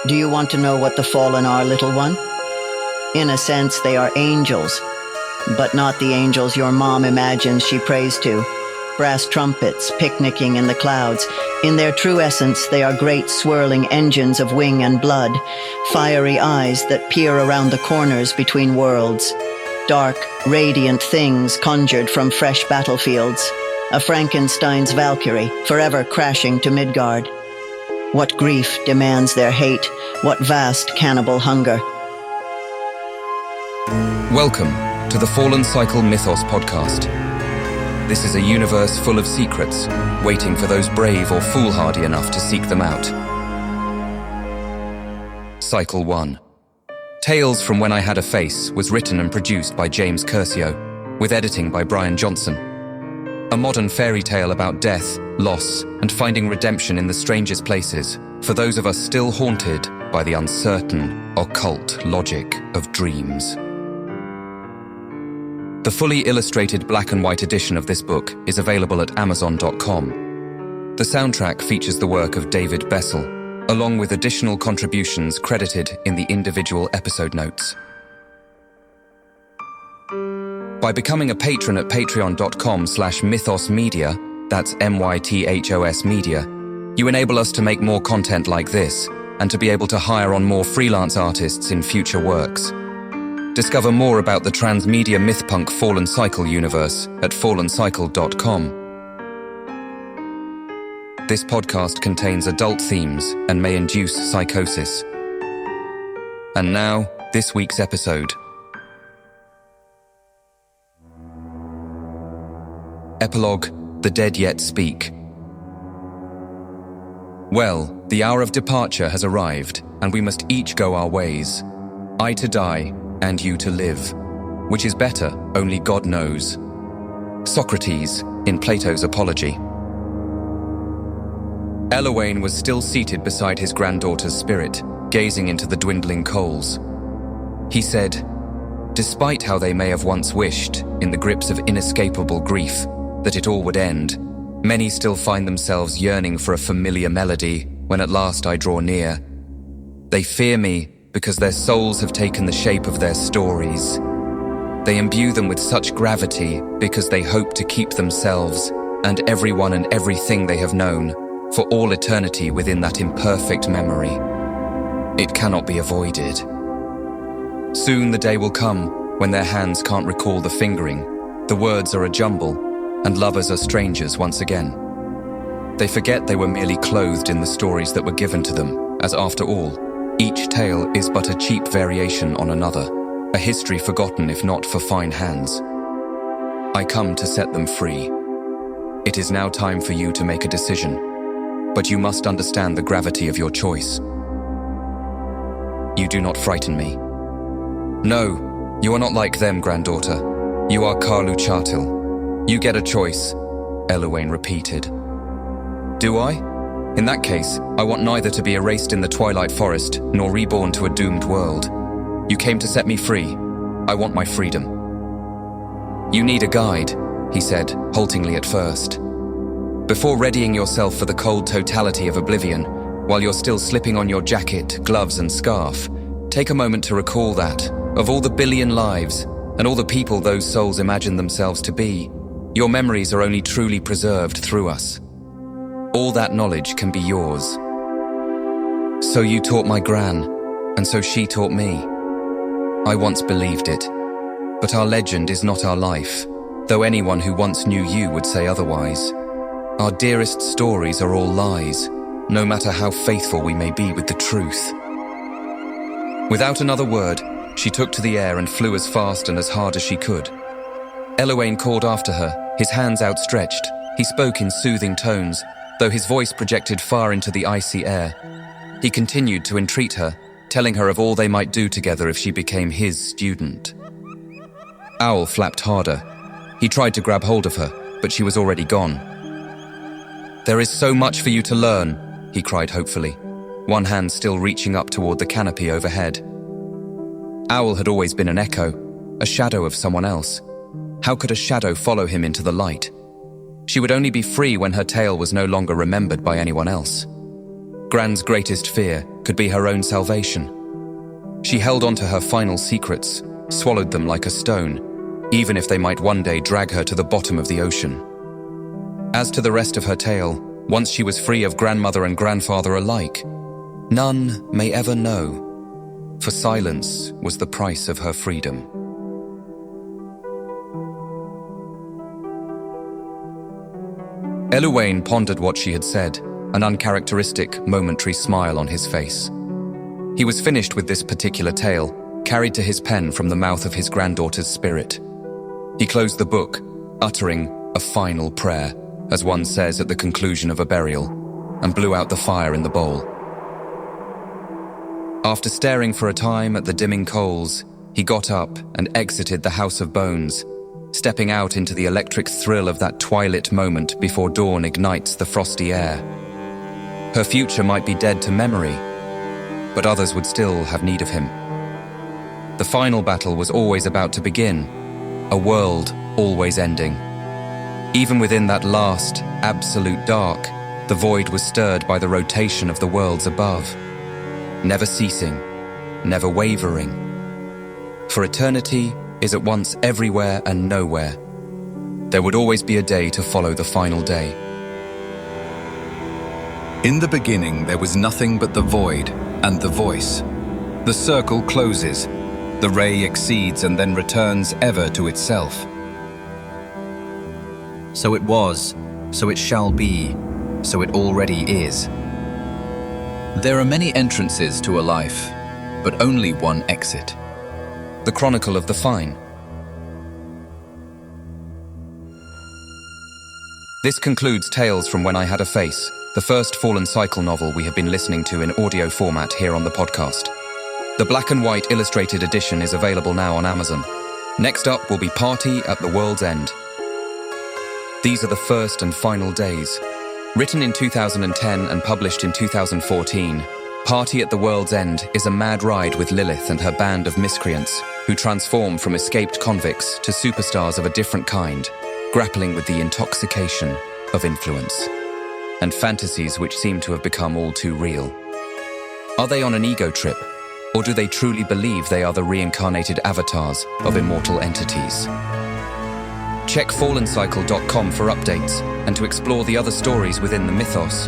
Do you want to know what the fallen are, little one? In a sense, they are angels, but not the angels your mom imagines she prays to. Brass trumpets picnicking in the clouds. In their true essence, they are great swirling engines of wing and blood, fiery eyes that peer around the corners between worlds. Dark, radiant things conjured from fresh battlefields. A Frankenstein's Valkyrie, forever crashing to Midgard. What grief demands their hate, what vast cannibal hunger. Welcome to the Fallen Cycle Mythos podcast. This is a universe full of secrets, waiting for those brave or foolhardy enough to seek them out. Cycle 1. Tales from When I Had a Face was written and produced by James Curcio, with editing by Brian Johnson. A modern fairy tale about death, loss, and finding redemption in the strangest places for those of us still haunted by the uncertain, occult logic of dreams. The fully illustrated black and white edition of this book is available at Amazon.com. The soundtrack features the work of David Bessel, along with additional contributions credited in the individual episode notes. By becoming a patron at patreon.com/mythosmedia, that's MYTHOS media, you enable us to make more content like this and to be able to hire on more freelance artists in future works. Discover more about the transmedia Mythpunk Fallen Cycle universe at fallencycle.com. This podcast contains adult themes and may induce psychosis. And now, this week's episode. Epilogue, The Dead Yet Speak. Well, the hour of departure has arrived, and we must each go our ways. I to die, and you to live. Which is better, only God knows. Socrates, in Plato's Apology. Elowain was still seated beside his granddaughter's spirit, gazing into the dwindling coals. He said, despite how they may have once wished, in the grips of inescapable grief, that it all would end, many still find themselves yearning for a familiar melody when at last I draw near. They fear me because their souls have taken the shape of their stories. They imbue them with such gravity because they hope to keep themselves and everyone and everything they have known for all eternity within that imperfect memory. It cannot be avoided. Soon the day will come when their hands can't recall the fingering, the words are a jumble, and lovers are strangers once again. They forget they were merely clothed in the stories that were given to them, as after all, each tale is but a cheap variation on another, a history forgotten if not for fine hands. I come to set them free. It is now time for you to make a decision. But you must understand the gravity of your choice. You do not frighten me. No, you are not like them, granddaughter. You are Karlu Chartil. You get a choice, Elowain repeated. Do I? In that case, I want neither to be erased in the twilight forest nor reborn to a doomed world. You came to set me free. I want my freedom. You need a guide, he said, haltingly at first. Before readying yourself for the cold totality of oblivion, while you're still slipping on your jacket, gloves, and scarf, take a moment to recall that, of all the billion lives, and all the people those souls imagine themselves to be, your memories are only truly preserved through us. All that knowledge can be yours. So you taught my gran, and so she taught me. I once believed it, but our legend is not our life, though anyone who once knew you would say otherwise. Our dearest stories are all lies, no matter how faithful we may be with the truth. Without another word, she took to the air and flew as fast and as hard as she could. Elowain called after her, his hands outstretched. He spoke in soothing tones, though his voice projected far into the icy air. He continued to entreat her, telling her of all they might do together if she became his student. Owl flapped harder. He tried to grab hold of her, but she was already gone. There is so much for you to learn, he cried hopefully, one hand still reaching up toward the canopy overhead. Owl had always been an echo, a shadow of someone else. How could a shadow follow him into the light? She would only be free when her tale was no longer remembered by anyone else. Gran's greatest fear could be her own salvation. She held on to her final secrets, swallowed them like a stone, even if they might one day drag her to the bottom of the ocean. As to the rest of her tale, once she was free of grandmother and grandfather alike, none may ever know, for silence was the price of her freedom. Eluane pondered what she had said, an uncharacteristic, momentary smile on his face. He was finished with this particular tale, carried to his pen from the mouth of his granddaughter's spirit. He closed the book, uttering a final prayer, as one says at the conclusion of a burial, and blew out the fire in the bowl. After staring for a time at the dimming coals, he got up and exited the House of Bones, stepping out into the electric thrill of that twilight moment before dawn ignites the frosty air. Her future might be dead to memory, but others would still have need of him. The final battle was always about to begin, a world always ending. Even within that last, absolute dark, the void was stirred by the rotation of the worlds above, never ceasing, never wavering. For eternity is at once everywhere and nowhere. There would always be a day to follow the final day. In the beginning there was nothing but the void and the voice. The circle closes, the ray exceeds and then returns ever to itself. So it was, so it shall be, so it already is. There are many entrances to a life, but only one exit. The Chronicle of the Fine. This concludes Tales from When I Had a Face, the first Fallen Cycle novel we have been listening to in audio format here on the podcast. The black and white illustrated edition is available now on Amazon. Next up will be Party at the World's End. These are the first and final days. Written in 2010 and published in 2014, Party at the World's End is a mad ride with Lilith and her band of miscreants who transform from escaped convicts to superstars of a different kind, grappling with the intoxication of influence and fantasies which seem to have become all too real. Are they on an ego trip, or do they truly believe they are the reincarnated avatars of immortal entities? Check fallencycle.com for updates and to explore the other stories within the mythos